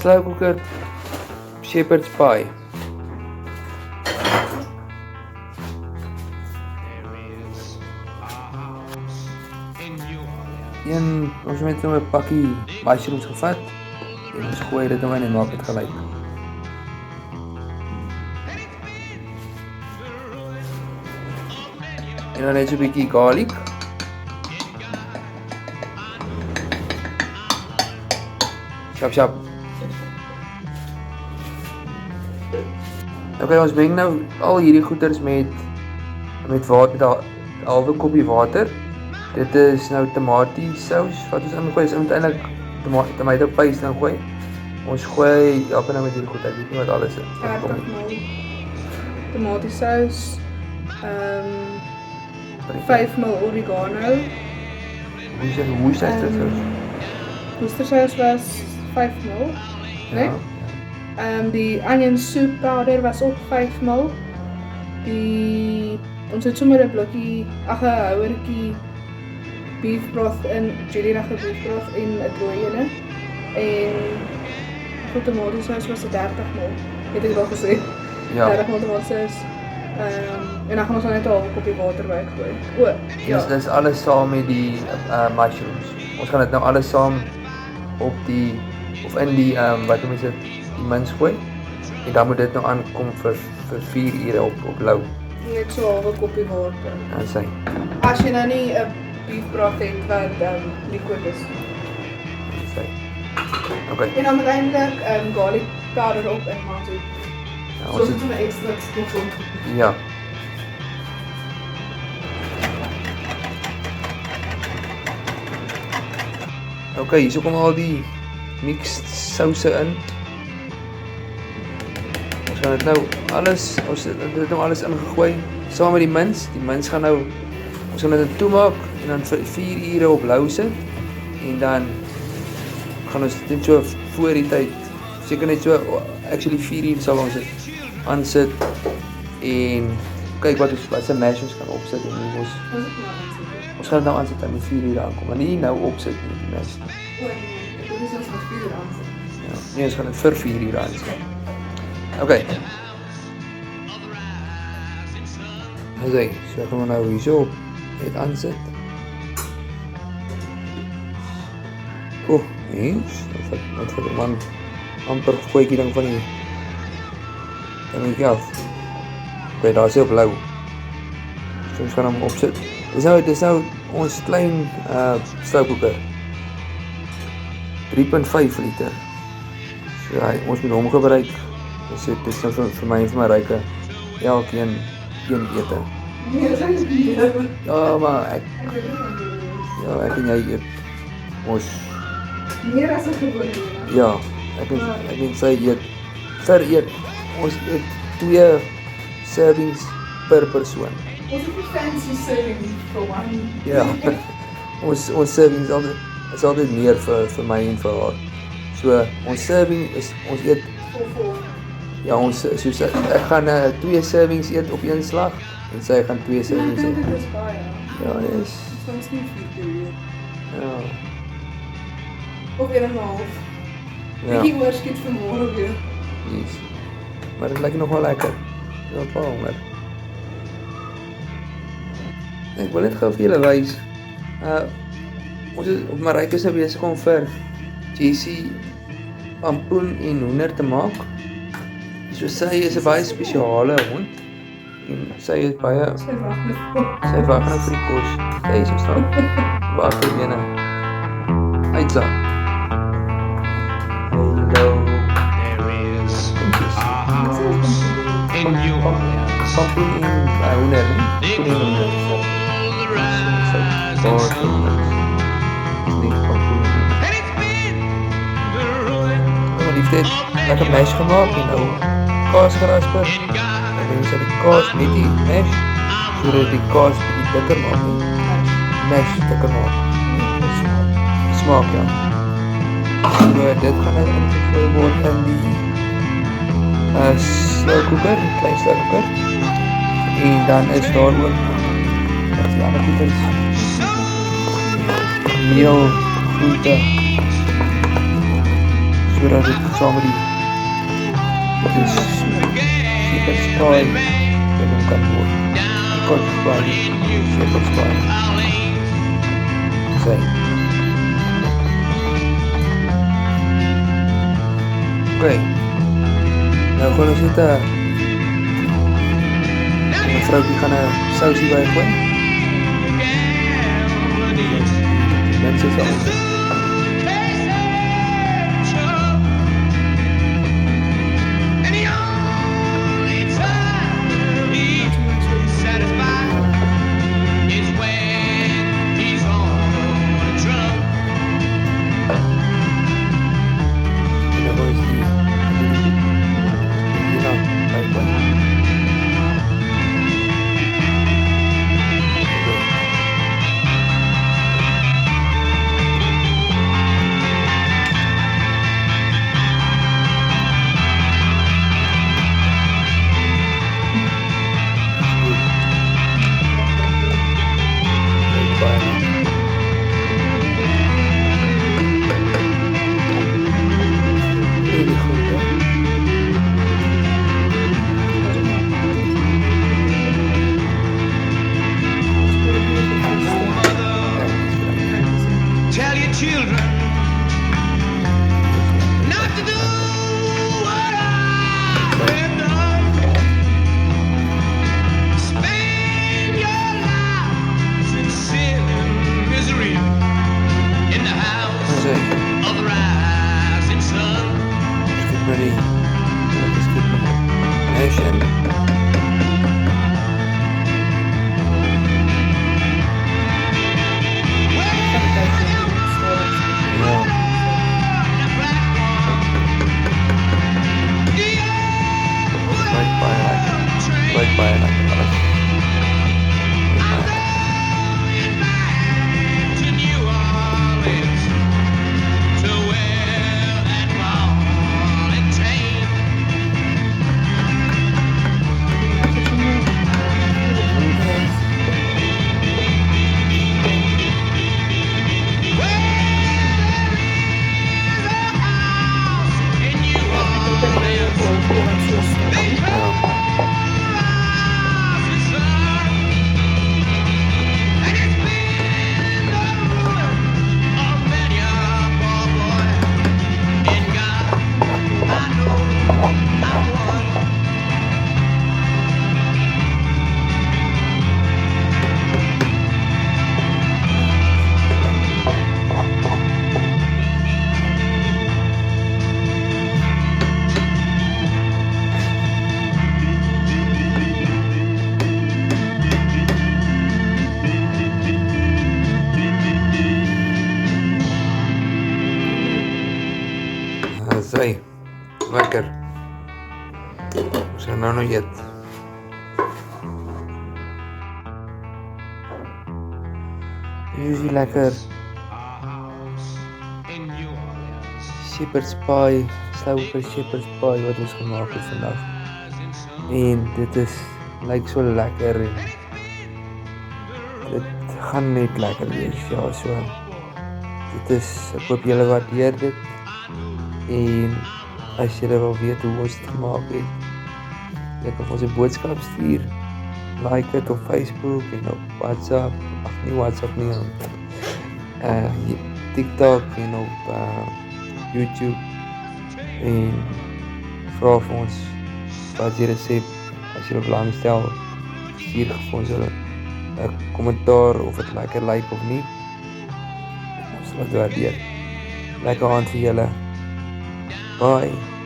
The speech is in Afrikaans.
slow cooker shepherd's pie. Ons het nou 'n pakkie mushrooms gevat en ons gooi dit nou in en maak dit gelyk. En dan net so 'n bietjie garlic. Shap. Okay, ons meng nou al hierdie goeders met water, 'n halwe koppie water. Dit is nou tomatiesous wat ons ingooi. Ons moet eintlik tomato paste ingooi. Ons gooi help nou met hierdie goed. Ek weet nie wat alles is. Tomatiesous, 5 ml oregano. Hoe is dit sous? Worcestershire was 5 ml, né? Die onion soup powder was ook 5 ml. Ons het sommer 'n blokkie, 'n houertjie beef broth in, Julianage beef broth en 'n rooi ene. En vir tomatiesous was dit 30 ml. Het ek al gesê. Ja. 30 ml tomatiesous. En dan gaan ons net 'n half koppie water bygooi. Ja. Dis alles saam met die mushrooms. Ons gaan dit nou alles saam op die of in die wat noem jy dit, die mins gooi. En dan moet dit nou aankom vir 4 ure op lou. Net so 'n half koppie water. En sy. As jy nou nie 'n beef broth het wat liquid is. Sy. Okay. En dan moet eintlik garlic powder op en maar so. Ja, So dit is 'n ekstra skofel. Ja. Okay, hier kom al die mixed souse in. Ons gaan dit nou alles ingegooi saam met die mins. Die mins gaan nou ons gaan dit toemaak en dan vir 4 ure op lou sit en dan gaan ons dit so voor die tyd seker net so actually 4 ure sal ons dit aansit en kyk wat se mash ons kan opsit en ons gaan dit nou aansit aan die 4 ure aankom. Maar nie nou opsit nie die mash. Dit is ons nog 4 ure aansit. Ja, nee, ons gaan dit vir 4 ure aansit. Okay. Okay, so gaan we nou hierso dit aansit. Eens, wat vir man amper gooi ek dan van die dan ek af. Okay, daar is hy op lou. So ons gaan hom opsit. Dis nou ons klein slow cooker. 3.5 liter. So ons moet hom gebruik. Dit is nou vir my en vir my ryke elkeen een ete. Ja, maar ek en jy eet ons Meer as 'n gewone. ja, ek en sy eet ons eet 2 servings per persoon. Ons het 'n fancy serving vir one. Ja. ons servings is altyd meer vir my en vir haar. So ons serving is ons eet ja, ons soos ek gaan 2 servings eet op een slag en sy gaan 2 servings eet. Dit is baie. Ja, dis Ons nie 4 keer. ja. Of 1,5. Ja. Ek hoor skiet vir môre weer. Yes. Maar dit lyk nog wel lekker. Ja, baie honger. Ek wil net gou vir julle wys. Ons is op Maryke is nou besig om vir Jessie pampoen en hoender te maak. So sy is 'n baie spesiale hond en sy is baie Sy wag net. sy wag nou vir die kos. Sy is so staan. Wag vir myne. Uitsa. Hallo. In your Pampoen en hoender, nee? Pampoen en hoender. Die het lekker mash gemaak en nou kaas gerasper. En dan is die kaas met die mash, sodat die kaas bietjie dikker maak. Mash dikker maak. Smaak, ja. So dit gaan nou ingegooi word in die slow cooker, klein slow cooker. En dan is daar ook wat die ander goeders. Meel, groente. sodat dit saam met die shepherd's pie genoem kan word. Die cottage pie, shepherd's pie. Sy. Okay. Nou gaan ons net 'n vroukie gaan 'n sousie bygooi. Mense sal ons. Tell your children not to do what I've done. Spend your lives in sin and misery in the house of the rising sun. Ready. Let's get nation. To New Orleans, to wear that ball and chain. Sy. Lekker. Ons gaan nou nog eet. Dit is lekker shepherd's pie, sloue shepherd's pie wat ons gemaak het vandag. En dit lyk so lekker en dit gaan net lekker wees. Ja, so. Ek hoop julle waardeer dit. En as julle wil weet hoe ons dit gemaak het, jy kan ons 'n boodskap stuur. Like dit op Facebook en op WhatsApp. Ag nie WhatsApp nie. TikTok en op YouTube. En vra vir ons wat jy resep as jy belangstel. Stuur vir ons 'n kommentaar of dit lekker lyk of nie. Ons sal dit waardeer. Lekker aand vir julle. Bye.